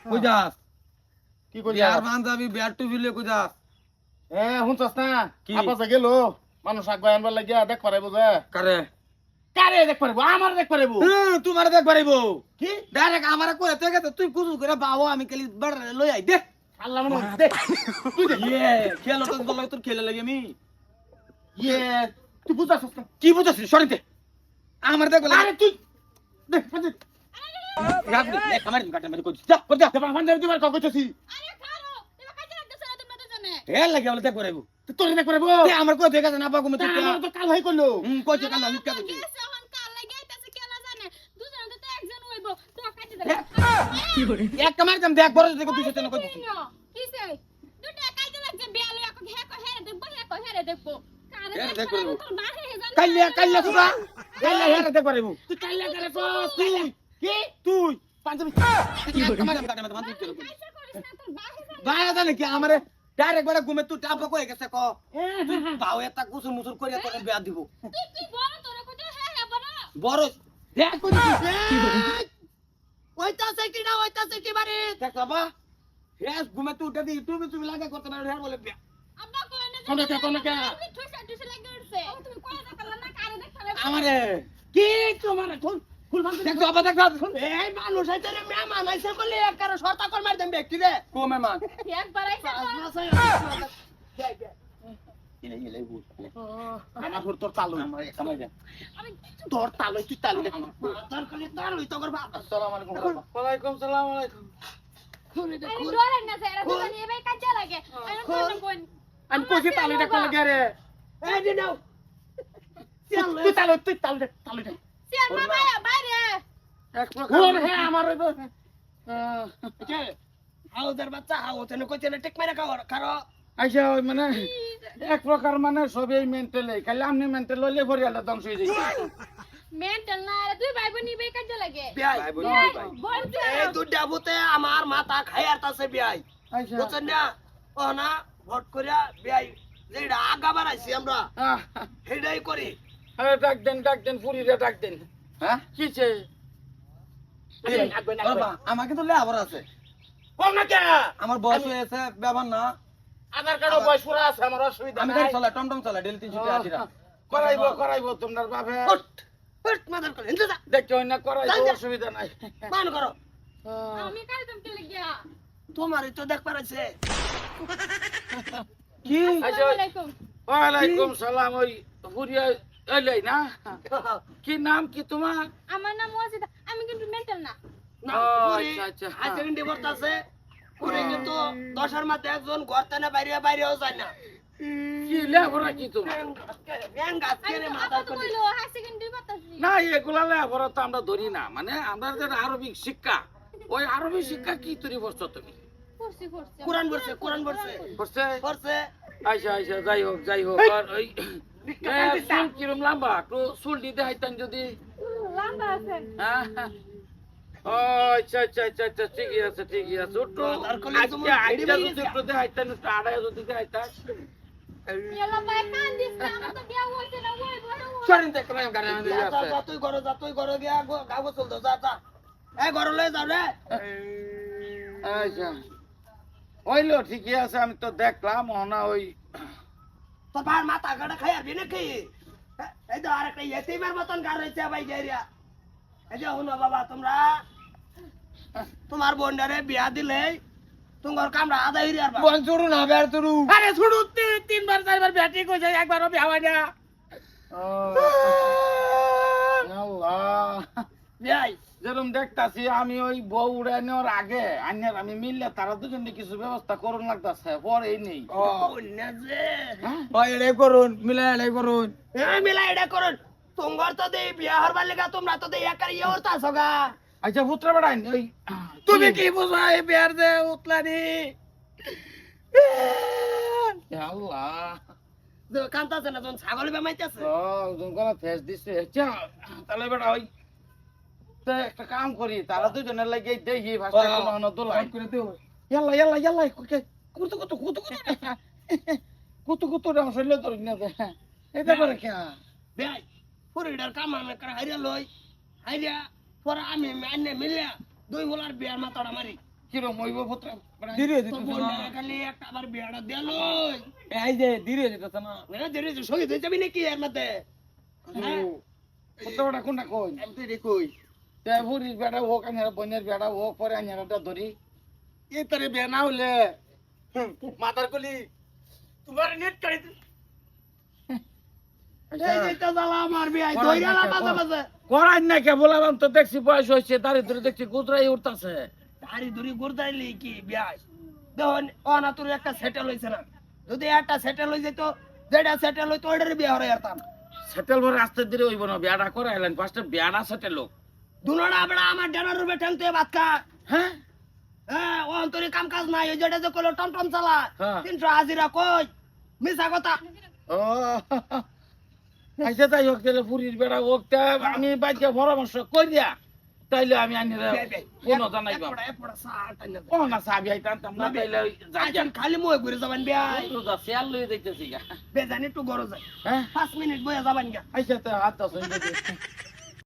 কই যাস? কি করি বিয়ার বান্ধবী বিয়ার টু ফিলে কই যাস? শুনছস না কি? আপা গেল মানুষ আগ আনবার লাগিয়া দেখ পারাইবো যে কারে? কারে দেখ পারাইবো আমার দেখ পারাইবো তোমার দেখ পারিবো কি ডাইরেক্ট আমারে কই তুই গেছে তুই কুজু করে বাও আমি খালি বড় লই আই দে। আল্লাহ মনে দে তুই দে ইয়ে খেলো তো বল তোর খেলে লাগে আমি ইয়ে তুই বুঝাছস না কি বুঝছিস সরিতে আমার দেখ বলে আরে তুই দেখ রাত নে কামার কাটা মে কই যা কর যা দেবা ফান্ডার দিবার কা কইতেছি আরে খারো তুমি কাজে লাগতেছ না তুমি তো জানে এ লাগে বলে দেখ পারিবো তোর দেখ পারাইবো তুই আমার কই দেখা না বাগু মে তুই আমার তো কাল হই করলো কইছে কাল আমি কা কইছি গেছে হন কাল লাগে আইতাছে কেলা জানে দুজন তো একজন হইবো তো কাজে দেখ এক কামার কাম দেখ বড় দেখো তুই সেটা কইছিস কিসে দুটা কাজে লাগছে বিয়ালে এক হেরে দেখবো হেরে দেখবো হেরে দেখ পারবো। তোর বাহে জান কাইলে সুদা কাইলে হেরে দেখ পারিবো তুই কাইলা করে তুই কি তুই পাঞ্জাবি কামার কাটা মে মানতে চলো কাইসা করিস না তোর বাহে জান বাইরে জানে কি আমারে ডাইরেক্ট বড় ঘুমে তুই টাপা কই গেছে ক বাও এটা কুসুর মুসুর করে তোকে বিয়া দিব তুই বড় তোর কত হ্যাঁ বড় বড় দেখ কই ওইতাছে কি বাড়ি দেখ বাবা হেস ঘুমে তুই উঠে দি তুমি লাগা করতে না হের বলে বিয়া আব্বা কই না কোন কে আমি ঠুসা লাগে উঠছে তুমি কই না করলা না কারে দেখছালে আমারে কি তোমার ফুল ফান দেখ বাবা দেখ এই মানুষ আইতে রে মেহমান আইছে বলে একার শর্তা কর মার দেন ব্যক্তি রে কো মেমান একবার আইসা আমার ফুর তোর তালু আমার কামাই দে আমি তোর তালু তুই তালু দে তোর খালি তালু তো কর বাপ আসসালামু আলাইকুম ওয়ালাইকুম সালাম আলাইকুম খুলে দে আরে ডরে না স্যার দুজন এবাই কাজে লাগে আমি কোন কোন আমি কইছি তালু দে কোন লাগে রে এই দি নাও তুই তালু দে স্যার বাবা বাইরে এক প্রকার ওর হে আমার কে হাউদার বাচ্চা হাউতে না কইতে না টেক মারা কারো আইসা ওই মানে এক প্রকার মানে সবই মেন্টাল খালি আমনি মেন্টাল হইলে পরিয়ালটা ধ্বংস হয়ে যায় মেন্টাল না আরে তুই ভাই বোন এবাই কাজে লাগে বিয়াই ভাই বোন ভাই বল এই দুটা বুতে আমার মাথা খাইয়ারতাছে বিয়াই আইসা বুঝছেন না ও না ভট করিয়া বিয়াই যেটা আগা বাড়াইছি আমরা সেটাই করি আরে ডাক দেন পুরি রে ডাক দেন হ্যাঁ কিছে বাবা আমাকে তো লেবার আছে কম না কে আমার বয়স হয়েছে ব্যবহার না আধার কার্ড বয়স পুরা আছে আমার অসুবিধা আমি নাই গাড়ি চালাই টমটম চালাই ডেলি 300 টাকা করাইবো তোমার বাপে উঠ মাদার করে হিন্দু যা দেখছো না করাই যাই, যাই। অসুবিধা নাই মান করো আমি কাজ তুমি লাগিয়া তোমারই তো দেখ পারাইছে কি আসসালামু আলাইকুম ওয়ালাইকুম সালাম ওই পুরিয়া এলাই না কি নাম কি তোমার আমার নাম ওয়াজিদা আমি কিন্তু মেন্টাল না না ও, পুরি আচ্ছা, আচ্ছা। হাই সেকেন্ডারি পড়তাছে পুরি কিন্তু 10 এর মধ্যে একজন ঘর থেকে বাইরেও যায় না কি লেবরা কি তোমার ব্যাং গাছ আমি কেড়ে তো মাথা আপা তো করে কইলো হাই সেকেন্ডারি পাতাছি না এগুলা লেবরা তো আমরা ধরি না মানে আমরা যে আরবিক শিক্ষা ওই আরবি শিক্ষা কি তৈরি করছো তুমি করছি কোরআন পড়ছে করছে পড়ছে আচ্ছা যাই হোক আর ওই চুল কিরম লম্বা একটু চুল দিতে হাইতাম যদি লম্বা আছে হ্যাঁ ও আচ্ছা ঠিকই আছে একটু আর কলি তোমার আইটা ভিড়ে যদি একটু দেখাইতাম একটু আড়াই যদি দেখাইতাম এলা ভাই কান দিস না আমার তো বিয়া হইছে না ওই বড় সরিন দেখতে পাই গাড়ি আমাদের আছে যা তুই ঘরে গিয়া গাবো চল দাও যা এই ঘরে লয়ে যাও রে আচ্ছা হইলো ঠিকই আছে আমি তো দেখলাম না ওই তোর ভাই মাথা কাটা খাই আরবি নাকি এই তো আরেকটা এতিমের মতন গার হইছে ভাই গেরিয়া এই যে হুনো বাবা তোমরা তোমার বোনডারে বিয়া দিলে তোমার কামরা আদা হইরি আর বন চুরু না বের চুরু আরে ছুড়ু তিনবার চারবার ব্যাটি কইছে একবারও বিয়া হয় না আল্লাহ বিয়াই যেরকম দেখতাছি আমি ওই বউ উড়ে নেওয়ার আগে আন্যার আমি মিললে তারা দুজনে কিছু ব্যবস্থা করুন লাগতাছে পরেই নেই কন্যা যে ভাই এটাই করুন মিলাই এটাই করুন এই মিলা এটা করুন তোমার তো দেই বিয়া হরবার লাগা তোমরা তো দেই একার ইয়ে হরতাছো গা আচ্ছা পুত্র বেড়াই ওই তুমি কি বুঝো এই বিয়ার দে উতলানি আল্লাহ কান্তাছে না যখন ছাগল বেমাইতেছে কোন ফেস দিছে আচ্ছা তাহলে বেটা ওই তো একটা কাম করি তারা দুজনের লাগে দেখি ভাষা কোনো দোলাই করে দেব ইয়াল্লা কুতু রে আসলে তোর না এটা করে কে বেয়াই পুরিডার কাম আমি করে হাইরা লই হাইরা পরে আমি আন্নে মিলিয়া দুই বলার বিয়ার মাথাটা মারি কিরম হইব পুত্র ধীরে তোর যেতেছে বোন না খালি একটা আবার বিয়াটা দিল এই যে ধীরে যেতেছে না ধীরে ধীরে শহীদ হয়ে যাবি নাকি এর মধ্যে পুত্র বেটা কোনটা কই আমি তো রে কই তে ফুরির বেটা হোক আনার বোনের বেটা হোক পরে আনারটা ধরি এই তারে বিয়া না হলে মাথার কলি তোমার নেট কাটি এই যে তো জ্বালা আমার বিয়াই ধরে গেল মাঝে মাঝে করাই না কে বলাম তো দেখছি বয়স হয়েছে তার ভিতরে দেখছি গুজরাই উঠতাছে দাড়ি ধরি গুরদাইলি কি বিয়াই দেখুন ও না তোর একটা সেটেল হইছে না যদি একটা সেটেল হই যেত যেটা সেটেল হইতো ওইটার বিয়া হরে যেতাম সেটেল ভরে আসতে দিলে হইব না বিয়াটা করাইলেন ফার্স্টে বিয়াটা সেটেল লোক দুনোটা বড় আমার ডেনার রুমে ঠেলতে ভাত খা হ্যাঁ হ্যাঁ ও অন্তরি কাম কাজ নাই ওই যেটা যে কইলো টমটম চালা হ্যাঁ। 300 হাজিরা কই মিছা কথা ও আচ্ছা তাই হোক তাহলে ফুরির বেড়া হোক তা আমি বাইকে পরামর্শ করিয়া তাইলে আমি আনি কোনো জানাই পাবো ও না সাবি আইতাম না তাইলে যাই খালি মই ঘুরে যাবেন বিয়াই শেয়ার লই যাইতেছি গা বেজানি একটু গরো যায় হ্যাঁ 5 মিনিট বইয়া যাবেন গা আচ্ছা তো হাত দাও